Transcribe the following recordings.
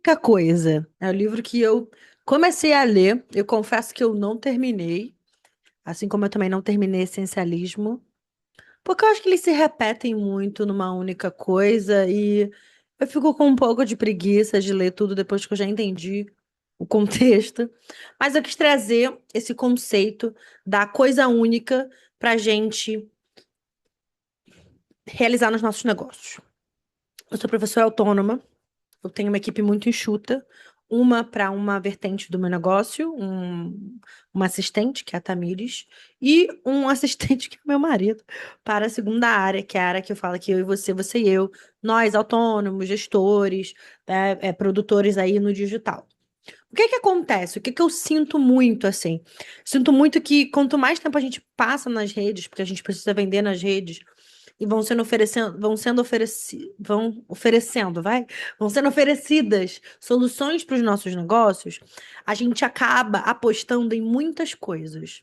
Única Coisa é o livro que eu comecei a ler. Eu confesso que eu não terminei, assim como eu também não terminei Essencialismo, porque eu acho que eles se repetem muito numa única coisa e eu fico com um pouco de preguiça de ler tudo depois que eu já entendi o contexto. Mas eu quis trazer esse conceito da coisa única para gente realizar nos nossos negócios. Eu sou professora autônoma. Eu tenho uma equipe muito enxuta, uma para uma vertente do meu negócio, uma assistente, que é a Tamires, e um assistente, que é o meu marido, para a segunda área, que é a área que eu falo que eu e você e eu, nós autônomos, gestores, produtores aí no digital. O que que acontece? O que que eu sinto muito assim? Sinto muito que quanto mais tempo a gente passa nas redes, porque a gente precisa vender nas redes, e vão oferecendo, vai? Vão sendo oferecidas soluções para os nossos negócios, a gente acaba apostando em muitas coisas.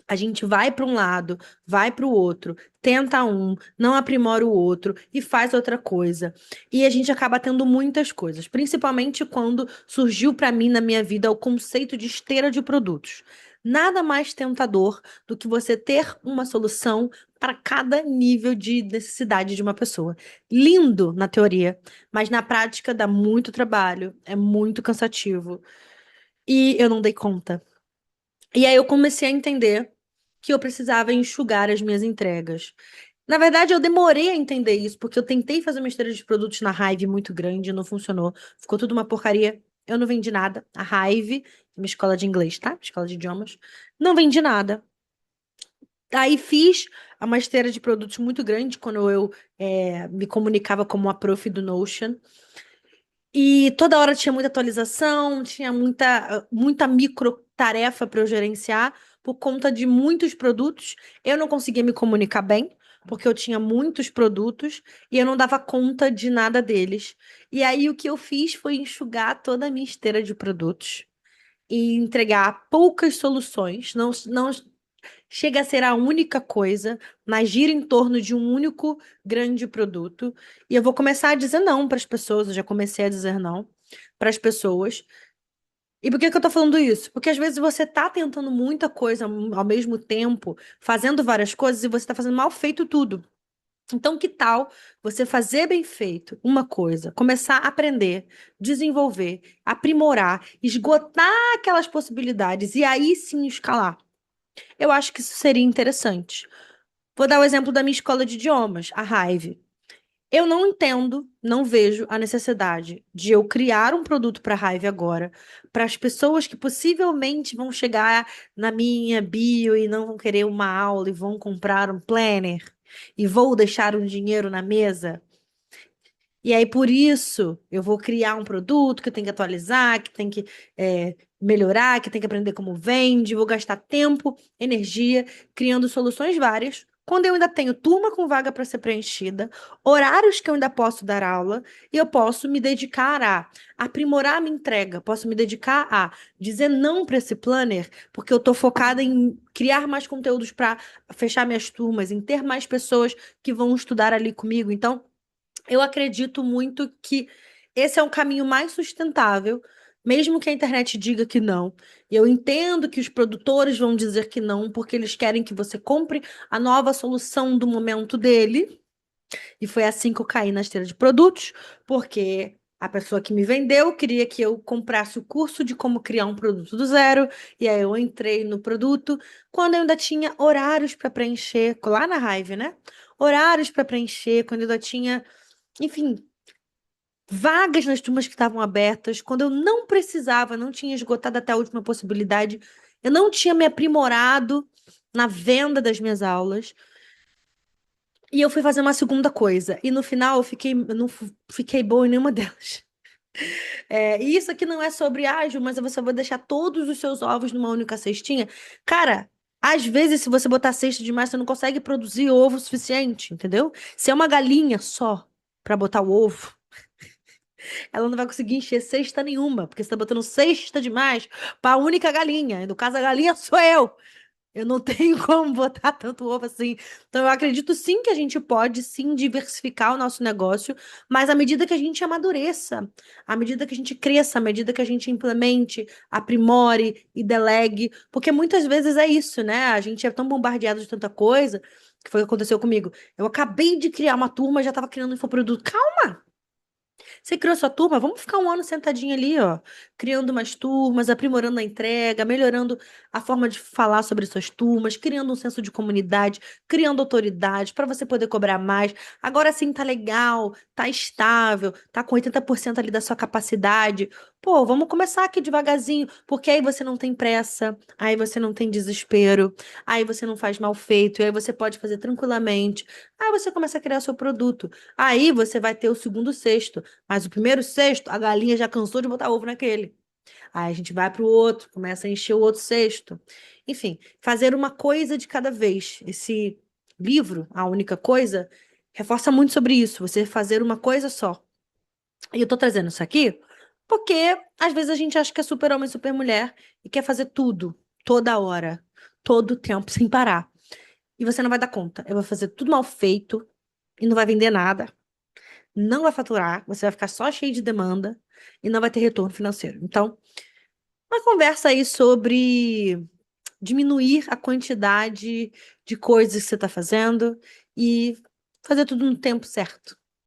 A gente vai para um lado, vai para o outro, tenta um, não aprimora o outro e faz outra coisa. E a gente acaba tendo muitas coisas, principalmente quando surgiu para mim na minha vida o conceito de esteira de produtos. Nada mais tentador do que você ter uma solução para cada nível de necessidade de uma pessoa. Lindo na teoria, mas na prática dá muito trabalho, é muito cansativo. E eu não dei conta. E aí eu comecei a entender que eu precisava enxugar as minhas entregas. Na verdade, eu demorei a entender isso, porque eu tentei fazer uma esteira de produtos na Hive muito grande, não funcionou. Ficou tudo uma porcaria. Eu não vendi nada. A Hive, minha escola de inglês, tá? Escola de idiomas. Não vendi nada. Aí fiz uma esteira de produtos muito grande quando eu me comunicava como a prof do Notion. E toda hora tinha muita atualização, tinha muita micro tarefa para eu gerenciar por conta de muitos produtos. Eu não conseguia me comunicar bem, porque eu tinha muitos produtos e eu não dava conta de nada deles. E aí o que eu fiz foi enxugar toda a minha esteira de produtos e entregar poucas soluções. Não chega a ser a única coisa, mas gira em torno de um único grande produto. E eu vou começar a dizer não para as pessoas, eu já comecei a dizer não para as pessoas. E por que que eu tô falando isso? Porque às vezes você tá tentando muita coisa ao mesmo tempo, fazendo várias coisas e você tá fazendo mal feito tudo. Então, que tal você fazer bem feito uma coisa, começar a aprender, desenvolver, aprimorar, esgotar aquelas possibilidades e aí sim escalar? Eu acho que isso seria interessante. Vou dar o exemplo da minha escola de idiomas, a Hive. Eu não entendo, não vejo a necessidade de eu criar um produto para a Hive agora, para as pessoas que possivelmente vão chegar na minha bio e não vão querer uma aula e vão comprar um planner e vou deixar um dinheiro na mesa. E aí, por isso, eu vou criar um produto que eu tenho que atualizar, que tem que melhorar, que tem que aprender como vende, vou gastar tempo, energia, criando soluções várias. Quando eu ainda tenho turma com vaga para ser preenchida, horários que eu ainda posso dar aula, e eu posso me dedicar a aprimorar a minha entrega, posso me dedicar a dizer não para esse planner, porque eu estou focada em criar mais conteúdos para fechar minhas turmas, em ter mais pessoas que vão estudar ali comigo. Então, eu acredito muito que esse é um caminho mais sustentável, mesmo que a internet diga que não. E eu entendo que os produtores vão dizer que não, porque eles querem que você compre a nova solução do momento dele. E foi assim que eu caí na esteira de produtos, porque a pessoa que me vendeu queria que eu comprasse o curso de como criar um produto do zero, e aí eu entrei no produto quando eu ainda tinha horários para preencher, lá na Hive, né? Horários para preencher, quando eu ainda tinha, enfim, vagas nas turmas que estavam abertas, quando eu não precisava, não tinha esgotado até a última possibilidade, eu não tinha me aprimorado na venda das minhas aulas. E eu fui fazer uma segunda coisa. E no final eu não fiquei boa em nenhuma delas. E isso aqui não é sobre ágil, mas você vai deixar todos os seus ovos numa única cestinha. Cara, às vezes, se você botar cesta demais, você não consegue produzir ovo suficiente, entendeu? Se é uma galinha só para botar o ovo, ela não vai conseguir encher cesta nenhuma, porque você tá botando cesta demais para a única galinha. E no caso, a galinha sou eu. Eu não tenho como botar tanto ovo assim. Então, eu acredito sim que a gente pode sim diversificar o nosso negócio, mas à medida que a gente amadureça, à medida que a gente cresça, à medida que a gente implemente, aprimore e delegue, porque muitas vezes é isso, né? A gente é tão bombardeado de tanta coisa, que foi o que aconteceu comigo. Eu acabei de criar uma turma, já estava criando infoproduto. Calma! Você criou sua turma? Vamos ficar um ano sentadinho ali, ó, criando umas turmas, aprimorando a entrega, melhorando a forma de falar sobre suas turmas, criando um senso de comunidade, criando autoridade para você poder cobrar mais. Agora sim tá legal, tá estável, tá com 80% ali da sua capacidade. Pô, vamos começar aqui devagarzinho, porque aí você não tem pressa, aí você não tem desespero, aí você não faz mal feito, e aí você pode fazer tranquilamente. Aí você começa a criar seu produto. Aí você vai ter o segundo cesto. Mas o primeiro cesto, a galinha já cansou de botar ovo naquele. Aí a gente vai para o outro, começa a encher o outro cesto. Enfim, fazer uma coisa de cada vez. Esse livro, A Única Coisa, reforça muito sobre isso. Você fazer uma coisa só. E eu tô trazendo isso aqui porque às vezes a gente acha que é super-homem, super-mulher e quer fazer tudo, toda hora, todo o tempo, sem parar. E você não vai dar conta. Eu vou fazer tudo mal feito e não vai vender nada, não vai faturar, você vai ficar só cheio de demanda e não vai ter retorno financeiro. Então, uma conversa aí sobre diminuir a quantidade de coisas que você está fazendo e fazer tudo no tempo certo.